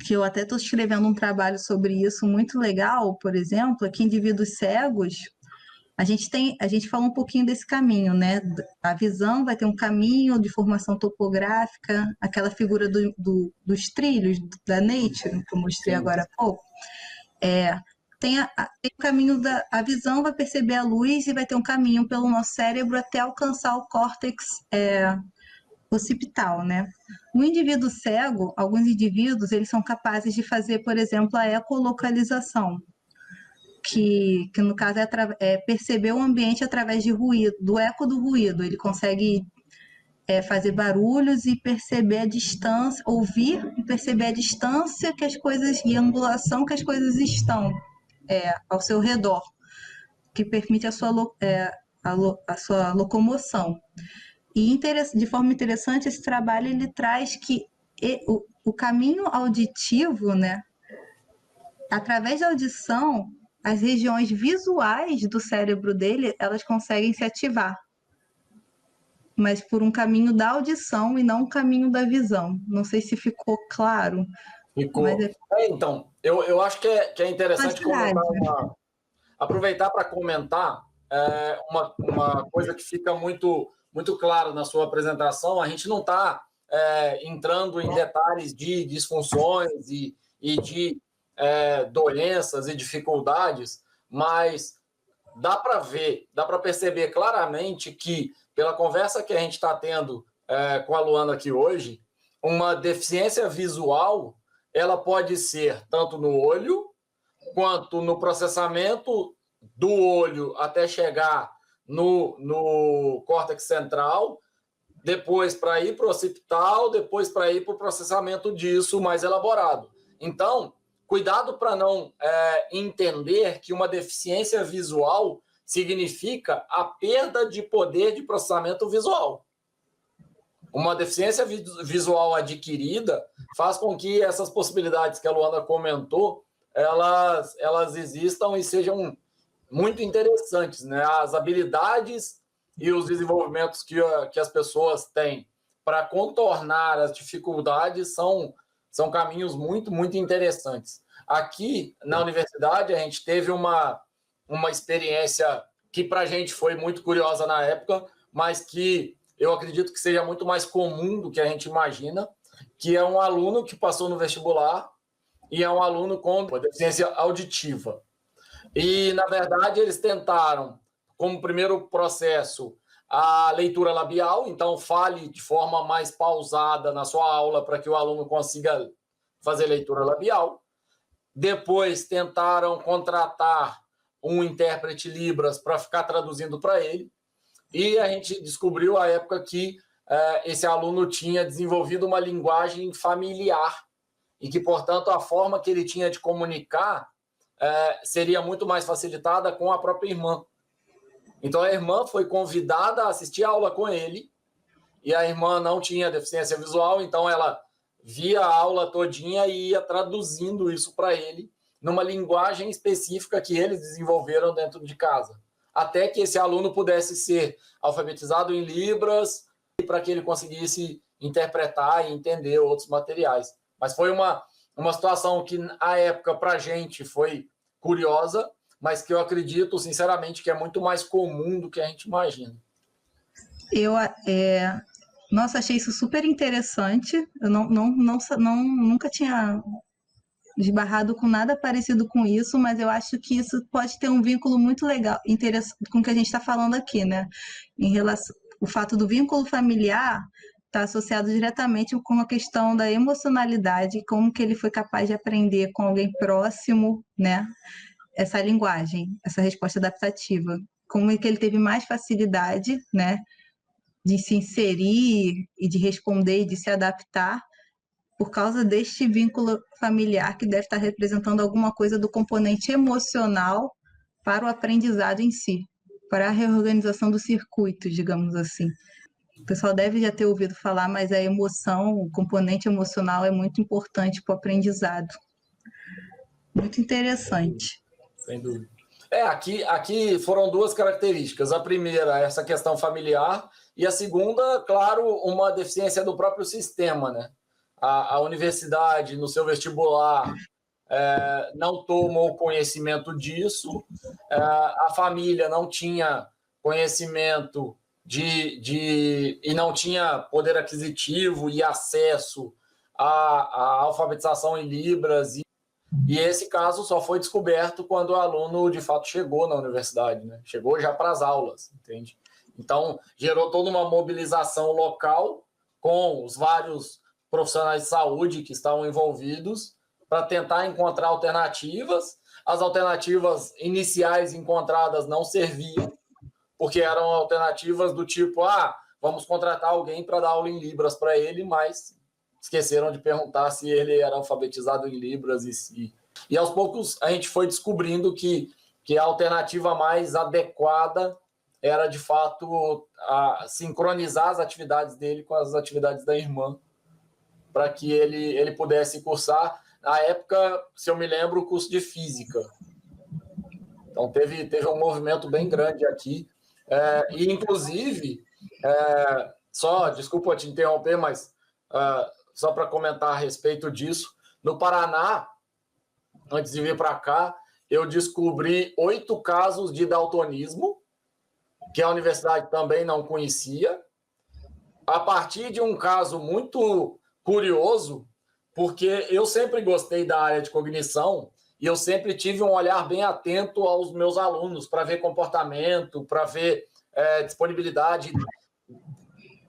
que eu até estou escrevendo um trabalho sobre isso muito legal, por exemplo, é que indivíduos cegos, a gente fala um pouquinho desse caminho, né? A visão vai ter um caminho de formação topográfica, aquela figura dos trilhos da Nature, que eu mostrei agora há pouco. Tem o caminho a visão vai perceber a luz e vai ter um caminho pelo nosso cérebro até alcançar o córtex occipital, né? O indivíduo cego, alguns indivíduos, eles são capazes de fazer, por exemplo, a ecolocalização, que no caso é perceber o ambiente através de ruído, do eco do ruído. Ele consegue fazer barulhos e perceber a distância, ouvir e perceber a distância que as coisas e a angulação que as coisas estão ao seu redor, que permite a sua locomoção. E de forma interessante, esse trabalho ele traz que o caminho auditivo, né, através da audição, as regiões visuais do cérebro dele, elas conseguem se ativar, mas por um caminho da audição e não um caminho da visão. Não sei se ficou claro. Ficou. Mas então, eu acho que é interessante aproveitar para comentar uma coisa que fica muito, muito claro na sua apresentação. A gente não está entrando em detalhes de disfunções e de doenças e dificuldades, mas dá para ver, dá para perceber claramente que, pela conversa que a gente está tendo com a Luana aqui hoje, uma deficiência visual ela pode ser tanto no olho quanto no processamento do olho até chegar no córtex central, depois para ir para o occipital, depois para ir para o processamento disso mais elaborado. Então, cuidado para não entender que uma deficiência visual significa a perda de poder de processamento visual. Uma deficiência visual adquirida faz com que essas possibilidades que a Luana comentou, elas existam e sejam muito interessantes, né? As habilidades e os desenvolvimentos que as pessoas têm para contornar as dificuldades são caminhos muito, muito interessantes. Aqui, na universidade, a gente teve uma experiência que para a gente foi muito curiosa na época, mas que eu acredito que seja muito mais comum do que a gente imagina, que é um aluno que passou no vestibular e é um aluno com deficiência auditiva. E, na verdade, eles tentaram, como primeiro processo, a leitura labial, então fale de forma mais pausada na sua aula para que o aluno consiga fazer leitura labial. Depois tentaram contratar um intérprete Libras para ficar traduzindo para ele. E a gente descobriu à época que esse aluno tinha desenvolvido uma linguagem familiar e que, portanto, a forma que ele tinha de comunicar seria muito mais facilitada com a própria irmã. Então, a irmã foi convidada a assistir a aula com ele, e a irmã não tinha deficiência visual, então ela via a aula todinha e ia traduzindo isso para ele numa linguagem específica que eles desenvolveram dentro de casa, até que esse aluno pudesse ser alfabetizado em Libras para que ele conseguisse interpretar e entender outros materiais. Mas foi uma situação que, à época, para a gente foi curiosa, mas que eu acredito, sinceramente, que é muito mais comum do que a gente imagina. Nossa, achei isso super interessante. Eu nunca tinha esbarrado com nada parecido com isso, mas eu acho que isso pode ter um vínculo muito legal, interessante com o que a gente está falando aqui, né? Em relação, o fato do vínculo familiar está associado diretamente com a questão da emocionalidade, como que ele foi capaz de aprender com alguém próximo, né? Essa linguagem, essa resposta adaptativa, como é que ele teve mais facilidade, né, de se inserir e de responder e de se adaptar por causa deste vínculo familiar que deve estar representando alguma coisa do componente emocional para o aprendizado em si, para a reorganização do circuito, digamos assim. O pessoal deve já ter ouvido falar, mas a emoção, o componente emocional é muito importante para o aprendizado. Muito interessante. Sem dúvida. Aqui foram duas características. A primeira, essa questão familiar, e a segunda, claro, uma deficiência do próprio sistema, né? A universidade, no seu vestibular, não tomou conhecimento disso, a família não tinha conhecimento e não tinha poder aquisitivo e acesso à alfabetização em Libras, e esse caso só foi descoberto quando o aluno, de fato, chegou na universidade, né? Chegou já para as aulas, entende? Então, gerou toda uma mobilização local com os vários profissionais de saúde que estavam envolvidos para tentar encontrar alternativas. As alternativas iniciais encontradas não serviam, porque eram alternativas do tipo, vamos contratar alguém para dar aula em Libras para ele, mas esqueceram de perguntar se ele era alfabetizado em Libras e aos poucos a gente foi descobrindo que a alternativa mais adequada era, de fato, sincronizar as atividades dele com as atividades da irmã, para que ele pudesse cursar, na época, se eu me lembro, o curso de Física. Então, teve um movimento bem grande aqui. E, inclusive, desculpa te interromper, mas só para comentar a respeito disso, no Paraná, antes de vir para cá, eu descobri 8 casos de daltonismo, que a universidade também não conhecia, a partir de um caso muito curioso, porque eu sempre gostei da área de cognição e eu sempre tive um olhar bem atento aos meus alunos para ver comportamento, para ver disponibilidade,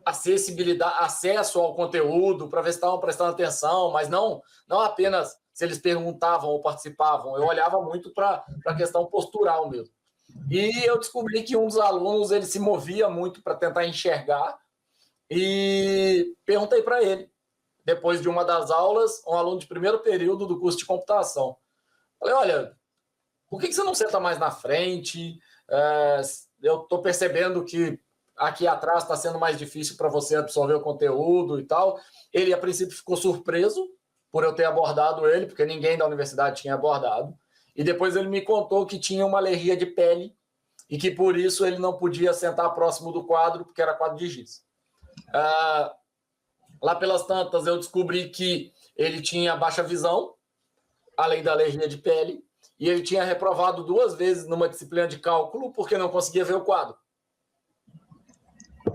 acessibilidade, acesso ao conteúdo, para ver se estavam prestando atenção, mas não apenas se eles perguntavam ou participavam. Eu olhava muito para a questão postural mesmo. E eu descobri que um dos alunos ele se movia muito para tentar enxergar e perguntei para ele, depois de uma das aulas, um aluno de primeiro período do curso de computação. Falei, olha, por que você não senta mais na frente? Eu estou percebendo que aqui atrás está sendo mais difícil para você absorver o conteúdo e tal. Ele, a princípio, ficou surpreso por eu ter abordado ele, porque ninguém da universidade tinha abordado. E depois ele me contou que tinha uma alergia de pele e que, por isso, ele não podia sentar próximo do quadro, porque era quadro de giz. Lá pelas tantas, eu descobri que ele tinha baixa visão, além da alergia de pele, e ele tinha reprovado 2 vezes numa disciplina de cálculo porque não conseguia ver o quadro.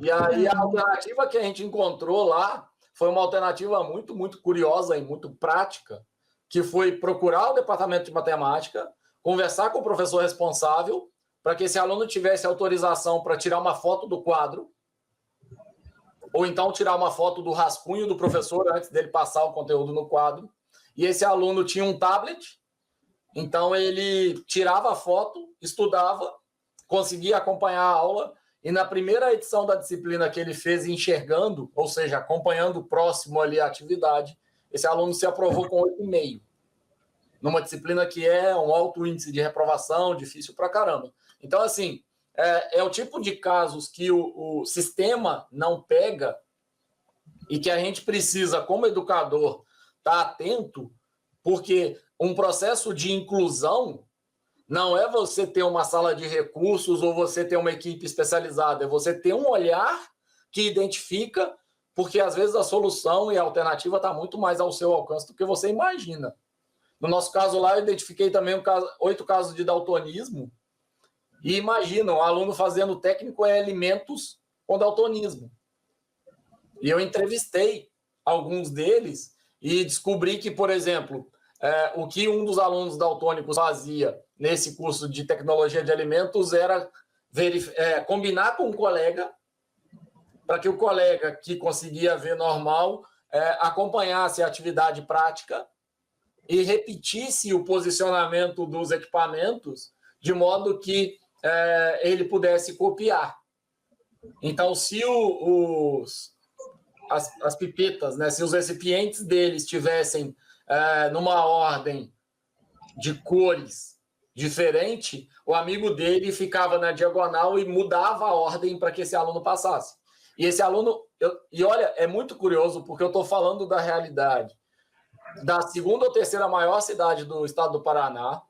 E aí a alternativa que a gente encontrou lá foi uma alternativa muito, muito curiosa e muito prática, que foi procurar o departamento de matemática, conversar com o professor responsável para que esse aluno tivesse autorização para tirar uma foto do quadro, ou então tirar uma foto do rascunho do professor antes dele passar o conteúdo no quadro. E esse aluno tinha um tablet, então ele tirava a foto, estudava, conseguia acompanhar a aula, e na primeira edição da disciplina que ele fez enxergando, ou seja, acompanhando próximo ali a atividade, esse aluno se aprovou com 8,5, numa disciplina que é um alto índice de reprovação, difícil pra caramba. Então, assim, é o tipo de casos que o sistema não pega e que a gente precisa, como educador, estar atento, porque um processo de inclusão não é você ter uma sala de recursos ou você ter uma equipe especializada, é você ter um olhar que identifica, porque às vezes a solução e a alternativa está muito mais ao seu alcance do que você imagina. No nosso caso lá, eu identifiquei também 8 casos de daltonismo, e imagina, um aluno fazendo técnico em alimentos com daltonismo. E eu entrevistei alguns deles e descobri que, por exemplo, o que um dos alunos daltônicos fazia nesse curso de tecnologia de alimentos era combinar com um colega para que o colega que conseguia ver normal acompanhasse a atividade prática e repetisse o posicionamento dos equipamentos de modo que ele pudesse copiar. Então, se as pipetas, né, se os recipientes deles estivessem numa ordem de cores diferente, o amigo dele ficava na diagonal e mudava a ordem para que esse aluno passasse. E esse aluno... E olha, é muito curioso, porque eu estou falando da realidade da segunda ou terceira maior cidade do estado do Paraná,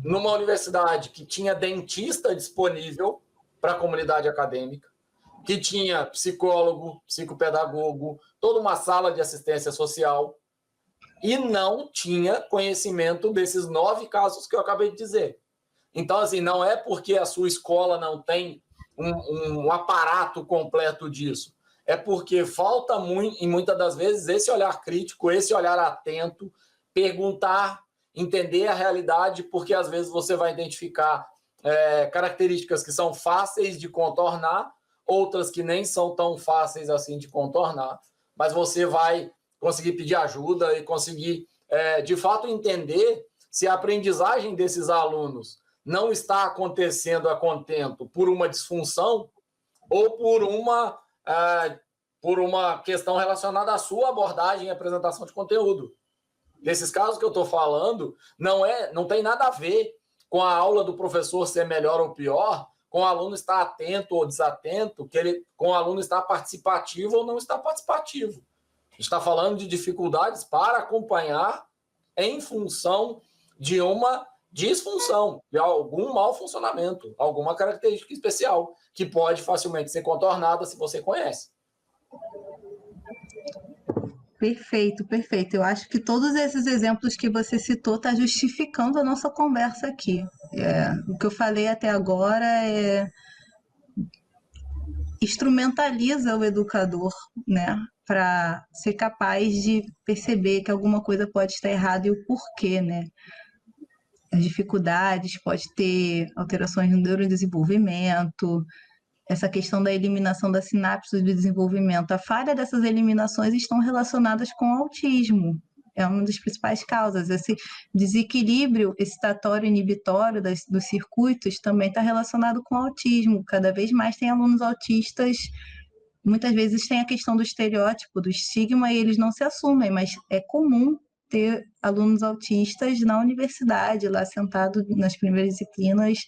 numa universidade que tinha dentista disponível para a comunidade acadêmica, que tinha psicólogo, psicopedagogo, toda uma sala de assistência social, e não tinha conhecimento desses 9 casos que eu acabei de dizer. Então, assim, não é porque a sua escola não tem um aparato completo disso, é porque falta muito, e muitas das vezes, esse olhar crítico, esse olhar atento, perguntar, entender a realidade, porque às vezes você vai identificar características que são fáceis de contornar, outras que nem são tão fáceis assim de contornar, mas você vai conseguir pedir ajuda e conseguir, de fato, entender se a aprendizagem desses alunos não está acontecendo a contento por uma disfunção ou por uma questão relacionada à sua abordagem e apresentação de conteúdo. Nesses casos que eu estou falando, não tem nada a ver com a aula do professor ser melhor ou pior, com o aluno estar atento ou desatento, com o aluno estar participativo ou não estar participativo. A gente está falando de dificuldades para acompanhar em função de uma disfunção, de algum mau funcionamento, alguma característica especial, que pode facilmente ser contornada se você conhece. Perfeito, perfeito. Eu acho que todos esses exemplos que você citou estão justificando a nossa conversa aqui. O que eu falei até agora instrumentaliza o educador, né, para ser capaz de perceber que alguma coisa pode estar errada e o porquê, né? As dificuldades, pode ter alterações no neurodesenvolvimento, essa questão da eliminação da sinapse do desenvolvimento. A falha dessas eliminações estão relacionadas com o autismo. É uma das principais causas. Esse desequilíbrio excitatório e inibitório dos circuitos também está relacionado com o autismo. Cada vez mais tem alunos autistas. Muitas vezes tem a questão do estereótipo, do estigma, e eles não se assumem, mas é comum ter alunos autistas na universidade, lá sentado nas primeiras disciplinas,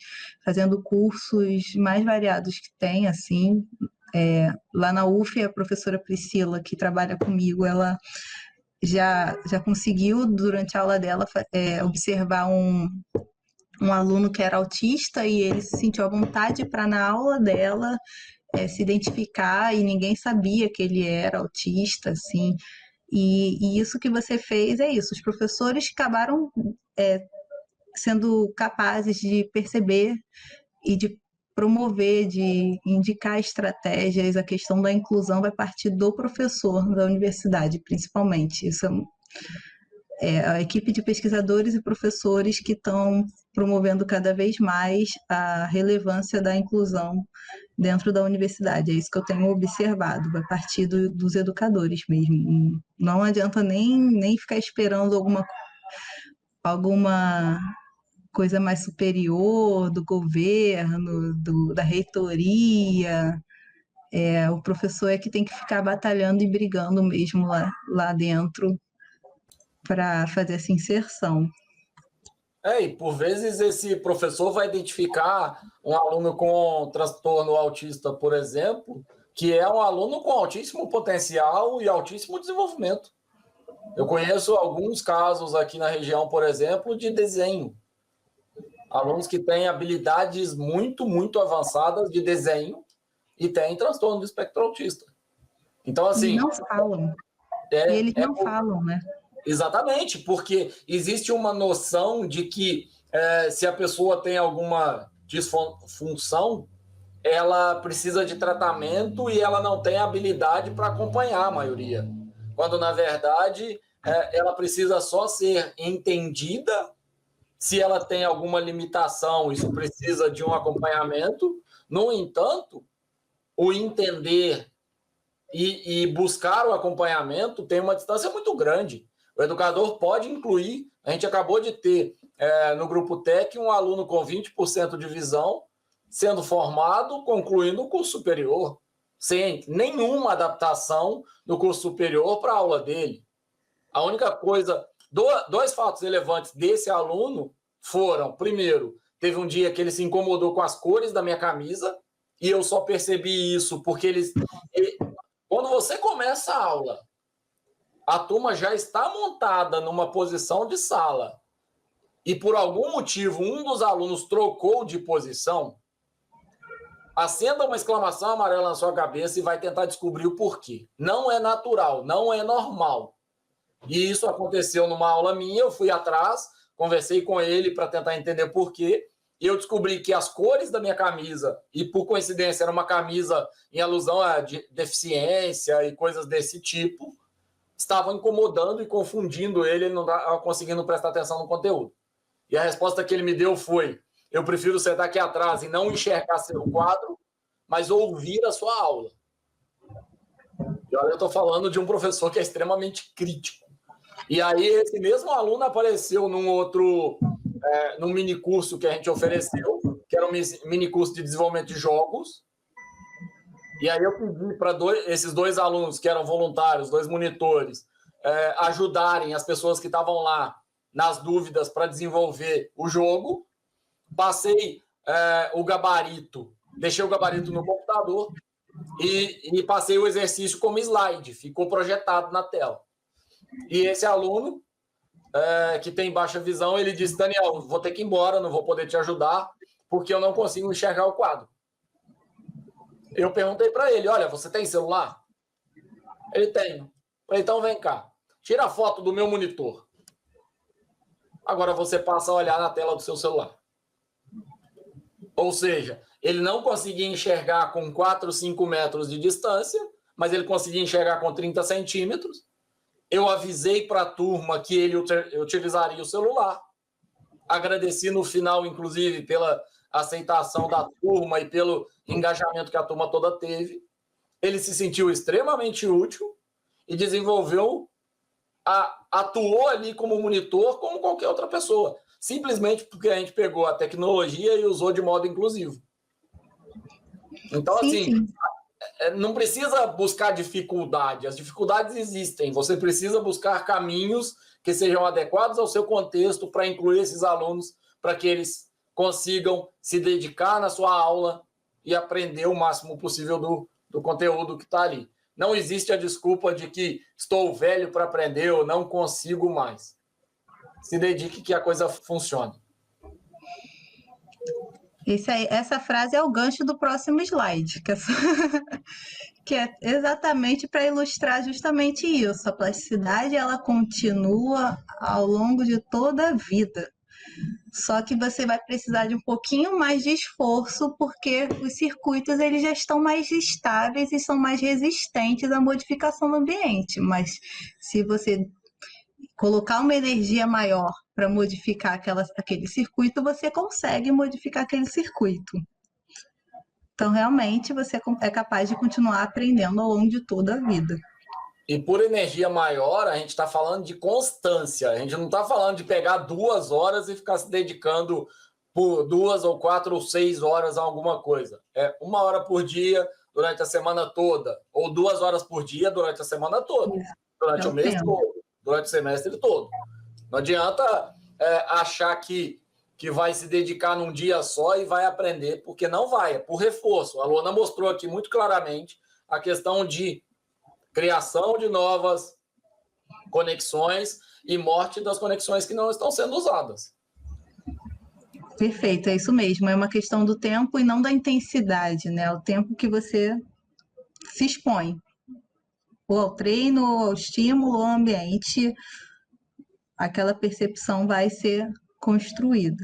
fazendo cursos mais variados que tem, assim. Lá na UF, a professora Priscila, que trabalha comigo, ela já conseguiu, durante a aula dela, observar um aluno que era autista, e ele se sentiu à vontade para, na aula dela, se identificar, e ninguém sabia que ele era autista, assim. E isso que você fez é isso. Os professores acabaram sendo capazes de perceber e de promover, de indicar estratégias. A questão da inclusão vai partir do professor da universidade, principalmente. Isso a equipe de pesquisadores e professores que estão promovendo cada vez mais a relevância da inclusão dentro da universidade. É isso que eu tenho observado, vai partir dos educadores mesmo. Não adianta nem ficar esperando alguma coisa mais superior do governo, da reitoria. O professor é que tem que ficar batalhando e brigando mesmo lá dentro para fazer essa inserção. E por vezes esse professor vai identificar um aluno com transtorno autista, por exemplo, que é um aluno com altíssimo potencial e altíssimo desenvolvimento. Eu conheço alguns casos aqui na região, por exemplo, de desenho. Alunos que têm habilidades muito, muito avançadas de desenho e têm transtorno do espectro autista. Então, assim... Eles não falam. Eles não falam, né? Exatamente, porque existe uma noção de que se a pessoa tem alguma disfunção, ela precisa de tratamento e ela não tem habilidade para acompanhar a maioria. Quando, na verdade, ela precisa só ser entendida. Se ela tem alguma limitação, isso precisa de um acompanhamento. No entanto, o entender e buscar o acompanhamento tem uma distância muito grande. O educador pode incluir, a gente acabou de ter no Grupo TEC um aluno com 20% de visão sendo formado, concluindo o curso superior, sem nenhuma adaptação no curso superior para a aula dele. A única coisa, dois fatos relevantes desse aluno foram, primeiro, teve um dia que ele se incomodou com as cores da minha camisa, e eu só percebi isso porque quando você começa a aula, a turma já está montada numa posição de sala e, por algum motivo, um dos alunos trocou de posição, acenda uma exclamação amarela na sua cabeça e vai tentar descobrir o porquê. Não é natural, não é normal. E isso aconteceu numa aula minha, eu fui atrás, conversei com ele para tentar entender porquê, e eu descobri que as cores da minha camisa, e por coincidência era uma camisa em alusão a deficiência e coisas desse tipo, estavam incomodando e confundindo ele não estava conseguindo prestar atenção no conteúdo. E a resposta que ele me deu foi: eu prefiro sentar aqui atrás e não enxergar seu quadro, mas ouvir a sua aula. E olha, eu estou falando de um professor que é extremamente crítico. E aí esse mesmo aluno apareceu num mini curso que a gente ofereceu, que era um mini curso de desenvolvimento de jogos. E aí eu pedi para esses dois alunos que eram voluntários, dois monitores, ajudarem as pessoas que estavam lá nas dúvidas para desenvolver o jogo. Passei o gabarito, deixei o gabarito no computador e passei o exercício como slide, ficou projetado na tela. E esse aluno, que tem baixa visão, ele disse: Daniel, vou ter que ir embora, não vou poder te ajudar, porque eu não consigo enxergar o quadro. Eu perguntei para ele: olha, você tem celular? Ele tem. Falei: então vem cá, tira a foto do meu monitor. Agora você passa a olhar na tela do seu celular. Ou seja, ele não conseguia enxergar com 4, 5 metros de distância, mas ele conseguia enxergar com 30 centímetros. Eu avisei para a turma que ele utilizaria o celular. Agradeci no final, inclusive, pela aceitação da turma e pelo engajamento que a turma toda teve. Ele se sentiu extremamente útil e atuou ali como monitor como qualquer outra pessoa, simplesmente porque a gente pegou a tecnologia e usou de modo inclusivo. Então, sim. Não precisa buscar dificuldade, as dificuldades existem, você precisa buscar caminhos que sejam adequados ao seu contexto para incluir esses alunos, para que eles consigam se dedicar na sua aula e aprender o máximo possível do conteúdo que está ali. Não existe a desculpa de que estou velho para aprender ou não consigo mais. Se dedique que a coisa funcione. Essa frase é o gancho do próximo slide, que é exatamente para ilustrar justamente isso. A plasticidade, ela continua ao longo de toda a vida. Só que você vai precisar de um pouquinho mais de esforço, porque os circuitos eles já estão mais estáveis e são mais resistentes à modificação do ambiente. Mas se você colocar uma energia maior para modificar aquele circuito, você consegue modificar aquele circuito. Então, realmente, você é capaz de continuar aprendendo ao longo de toda a vida. E por energia maior, a gente está falando de constância. A gente não está falando de pegar 2 horas e ficar se dedicando por 2 ou 4 ou 6 horas a alguma coisa. É 1 hora por dia durante a semana toda, ou 2 horas por dia durante a semana toda, durante o mês todo, durante o semestre todo. Não adianta achar que vai se dedicar num dia só e vai aprender, porque não vai, é por reforço. A Luana mostrou aqui muito claramente a questão de criação de novas conexões e morte das conexões que não estão sendo usadas. Perfeito, é isso mesmo. É uma questão do tempo e não da intensidade, né? O tempo que você se expõe. Ou ao treino, ou ao estímulo, ou ao ambiente, aquela percepção vai ser construída.